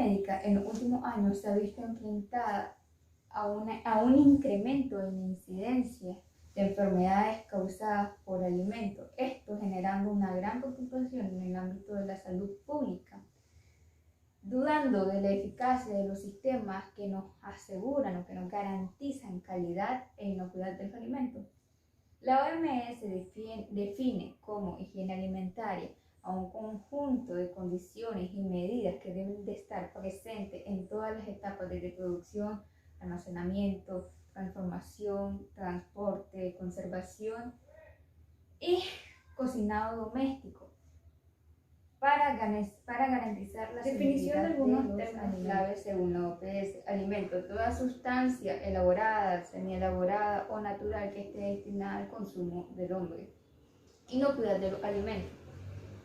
médica en los últimos años se ha visto enfrentada a un incremento en la incidencia de enfermedades causadas por alimentos, esto generando una gran preocupación en el ámbito de la salud pública, dudando de la eficacia de los sistemas que nos aseguran o que nos garantizan calidad e inocuidad de los alimentos. La OMS define como higiene alimentaria a un conjunto de condiciones y medidas que deben de estar presentes en todas las etapas de producción, almacenamiento, transformación, transporte, conservación y cocinado doméstico para garantizar la definición de algunos temas claves según la OPS. Alimento: toda sustancia elaborada, semielaborada o natural que esté destinada al consumo del hombre. Inocuidad de los alimentos: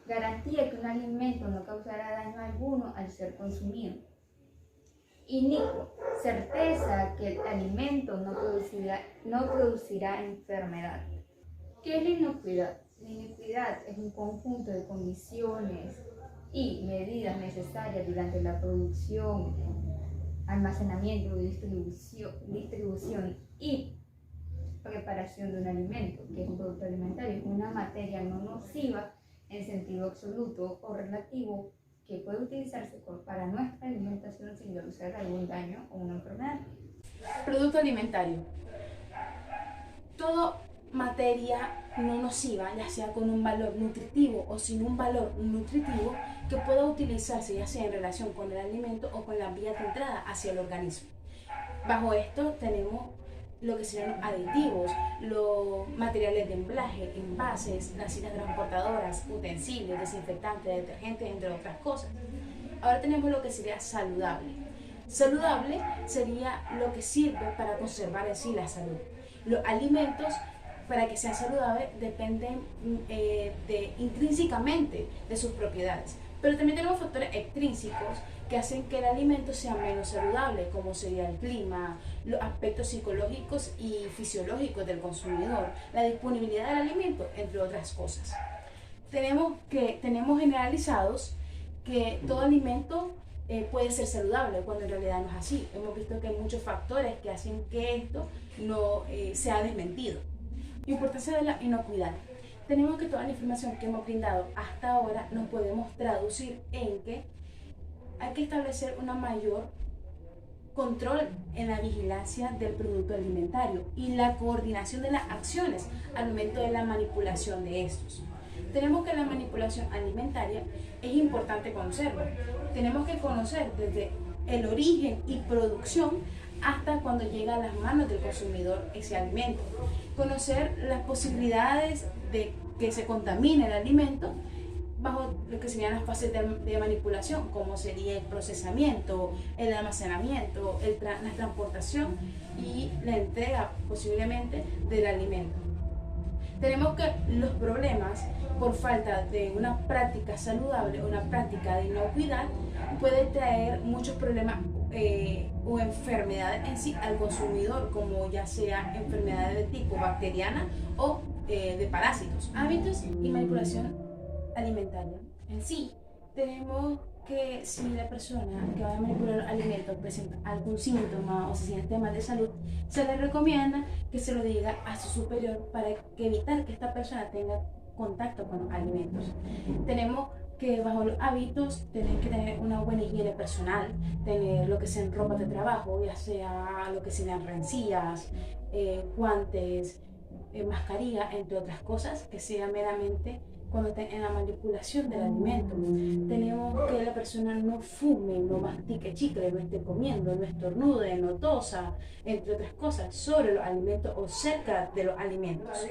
garantía que un alimento no causará daño alguno al ser consumido. Inicuo: certeza que el alimento no producirá enfermedad. ¿Qué es la inocuidad? La inocuidad es un conjunto de condiciones y medidas necesarias durante la producción, almacenamiento, distribución y preparación de un alimento, que es un producto alimentario, una materia no nociva en sentido absoluto o relativo que puede utilizarse para nuestra alimentación sin causar algún daño o una enfermedad. Producto alimentario: todo materia no nociva, ya sea con un valor nutritivo o sin un valor nutritivo, que pueda utilizarse ya sea en relación con el alimento o con la vía de entrada hacia el organismo. Bajo esto tenemos lo que serían los aditivos, los materiales de embalaje, envases, las cintas transportadoras, utensilios, desinfectantes, detergentes, entre otras cosas. Ahora tenemos lo que sería saludable. Saludable sería lo que sirve para conservar en sí la salud. Los alimentos, para que sean saludables, dependen intrínsecamente de sus propiedades. Pero también tenemos factores extrínsecos que hacen que el alimento sea menos saludable, como sería el clima, los aspectos psicológicos y fisiológicos del consumidor, la disponibilidad del alimento, entre otras cosas. Tenemos generalizados que todo alimento puede ser saludable, cuando en realidad no es así. Hemos visto que hay muchos factores que hacen que esto no sea desmentido. Importancia de la inocuidad. Tenemos que toda la información que hemos brindado hasta ahora nos podemos traducir en que hay que establecer una mayor control en la vigilancia del producto alimentario y la coordinación de las acciones al momento de la manipulación de estos. Tenemos que la manipulación alimentaria es importante conocerla. Tenemos que conocer desde el origen y producción hasta cuando llega a las manos del consumidor ese alimento. Conocer las posibilidades de que se contamine el alimento bajo lo que serían las fases de manipulación, como sería el procesamiento, el almacenamiento, la transportación y la entrega posiblemente del alimento. Tenemos que los problemas por falta de una práctica saludable, una práctica de inocuidad, puede traer muchos problemas o enfermedades en sí al consumidor, como ya sea enfermedades de tipo bacteriana o de parásitos. Hábitos y manipulación alimentaria. En sí, tenemos que si la persona que va a manipular alimentos presenta algún síntoma o se siente mal de salud, se le recomienda que se lo diga a su superior para evitar que esta persona tenga contacto con los alimentos. Tenemos que bajo los hábitos tener que tener una buena higiene personal, tener lo que sean ropas de trabajo, ya sea lo que sean rencillas, guantes, mascarilla, entre otras cosas, que sea meramente cuando estén en la manipulación del alimento. Tenemos que la persona no fume, no mastique chicle, no esté comiendo, no estornude, no tosa, entre otras cosas, sobre los alimentos o cerca de los alimentos.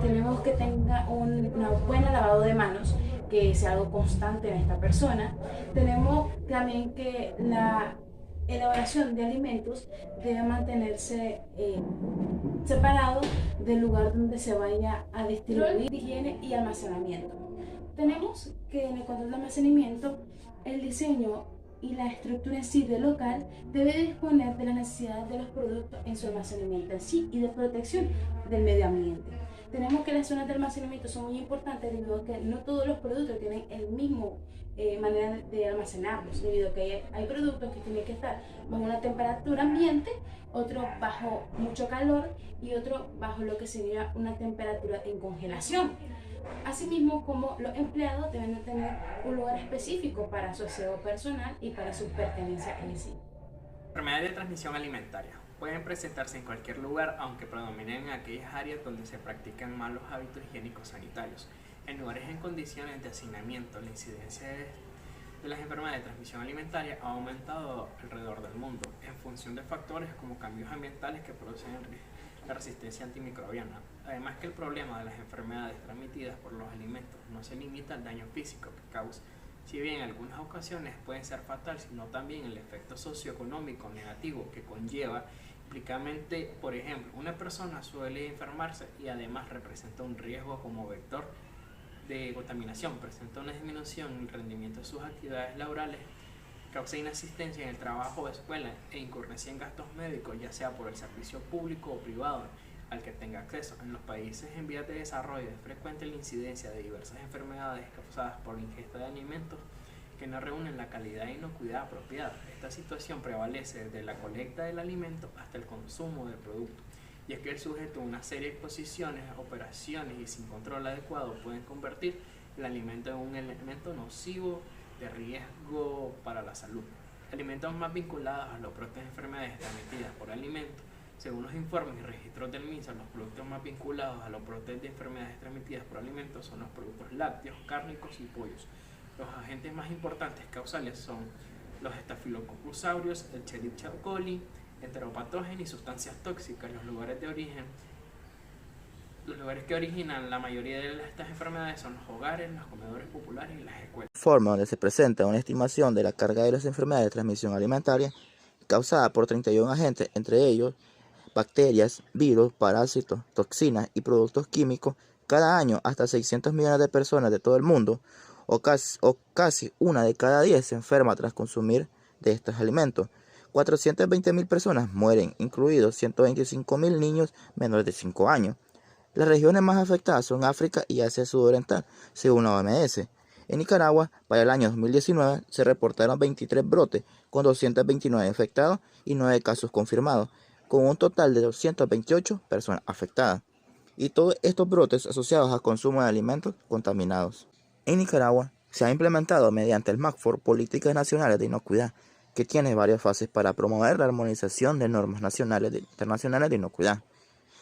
Tenemos que tenga un buen lavado de manos, que sea algo constante en esta persona. Tenemos también que la elaboración de alimentos debe mantenerse separado del lugar donde se vaya a distribuir, higiene y almacenamiento. Tenemos que en el control de almacenamiento, el diseño y la estructura en sí del local debe disponer de las necesidades de los productos en su almacenamiento en sí y de protección del medio ambiente. Tenemos que las zonas de almacenamiento son muy importantes debido a que no todos los productos tienen el mismo manera de almacenarlos, debido a que hay productos que tienen que estar bajo una temperatura ambiente, otros bajo mucho calor y otros bajo lo que sería una temperatura en congelación. Asimismo, como los empleados deben de tener un lugar específico para su aseo personal y para sus pertenencias en sí. Enfermedades de transmisión alimentaria pueden presentarse en cualquier lugar, aunque predominen en aquellas áreas donde se practican malos hábitos higiénicos sanitarios. En lugares en condiciones de hacinamiento, la incidencia de las enfermedades de transmisión alimentaria ha aumentado alrededor del mundo, en función de factores como cambios ambientales que producen la resistencia antimicrobiana. Además que el problema de las enfermedades transmitidas por los alimentos no se limita al daño físico que causa, si bien en algunas ocasiones pueden ser fatales, sino también el efecto socioeconómico negativo que conlleva. Implícitamente, por ejemplo, una persona suele enfermarse y además representa un riesgo como vector de contaminación, presenta una disminución en el rendimiento de sus actividades laborales, causa inasistencia en el trabajo o escuela e incurrencia en gastos médicos, ya sea por el servicio público o privado al que tenga acceso. En los países en vías de desarrollo es frecuente la incidencia de diversas enfermedades causadas por la ingesta de alimentos que no reúnen la calidad e inocuidad apropiada. Esta situación prevalece desde la colecta del alimento hasta el consumo del producto, y es que el sujeto a una serie de exposiciones, operaciones y sin control adecuado pueden convertir el alimento en un elemento nocivo de riesgo para la salud. Alimentos más vinculados a los brotes de enfermedades transmitidas por alimentos. Según los informes y registros del MINSA, los productos más vinculados a los brotes de enfermedades transmitidas por alimentos son los productos lácteos, cárnicos y pollos. Los agentes más importantes causales son los Staphylococcus aureus, el Escherichia coli, enteropatógenos y sustancias tóxicas. Los lugares que originan la mayoría de estas enfermedades son los hogares, los comedores populares y las escuelas. Forma donde se presenta una estimación de la carga de las enfermedades de transmisión alimentaria causada por 31 agentes, entre ellos bacterias, virus, parásitos, toxinas y productos químicos. Cada año hasta 600 millones de personas de todo el mundo, o casi una de cada 10 se enferma tras consumir de estos alimentos. 420.000 personas mueren, incluidos 125.000 niños menores de 5 años. Las regiones más afectadas son África y Asia Sudoriental, según la OMS. En Nicaragua, para el año 2019, se reportaron 23 brotes, con 229 infectados y 9 casos confirmados, con un total de 228 personas afectadas, y todos estos brotes asociados al consumo de alimentos contaminados. En Nicaragua, se ha implementado mediante el MACFOR políticas nacionales de inocuidad, que tiene varias fases para promover la armonización de normas nacionales e internacionales de inocuidad.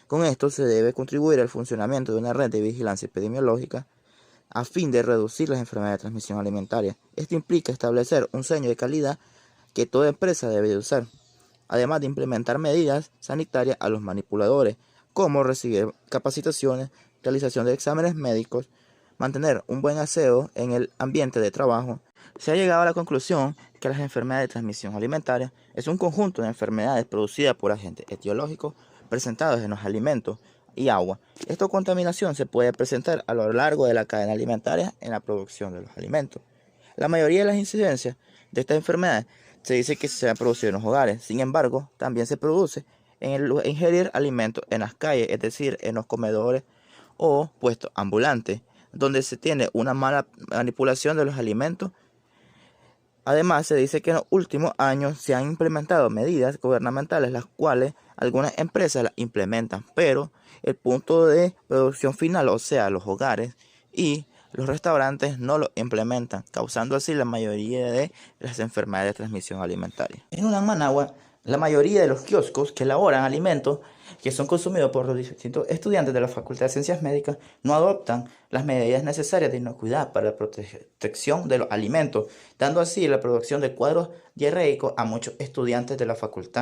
Con esto se debe contribuir al funcionamiento de una red de vigilancia epidemiológica a fin de reducir las enfermedades de transmisión alimentaria. Esto implica establecer un sello de calidad que toda empresa debe de usar, además de implementar medidas sanitarias a los manipuladores, como recibir capacitaciones, realización de exámenes médicos, mantener un buen aseo en el ambiente de trabajo. Se ha llegado a la conclusión que las enfermedades de transmisión alimentaria es un conjunto de enfermedades producidas por agentes etiológicos presentados en los alimentos y agua. Esta contaminación se puede presentar a lo largo de la cadena alimentaria en la producción de los alimentos. La mayoría de las incidencias de estas enfermedades se dice que se han producido en los hogares. Sin embargo, también se produce en el ingerir alimentos en las calles, es decir, en los comedores o puestos ambulantes, donde se tiene una mala manipulación de los alimentos. Además, se dice que en los últimos años se han implementado medidas gubernamentales, las cuales algunas empresas las implementan, pero el punto de producción final, o sea, los hogares y los restaurantes, no lo implementan, causando así la mayoría de las enfermedades de transmisión alimentaria. En Managua, la mayoría de los kioscos que elaboran alimentos que son consumidos por los distintos estudiantes de la Facultad de Ciencias Médicas no adoptan las medidas necesarias de inocuidad para la protección de los alimentos, dando así la producción de cuadros diarreicos a muchos estudiantes de la facultad.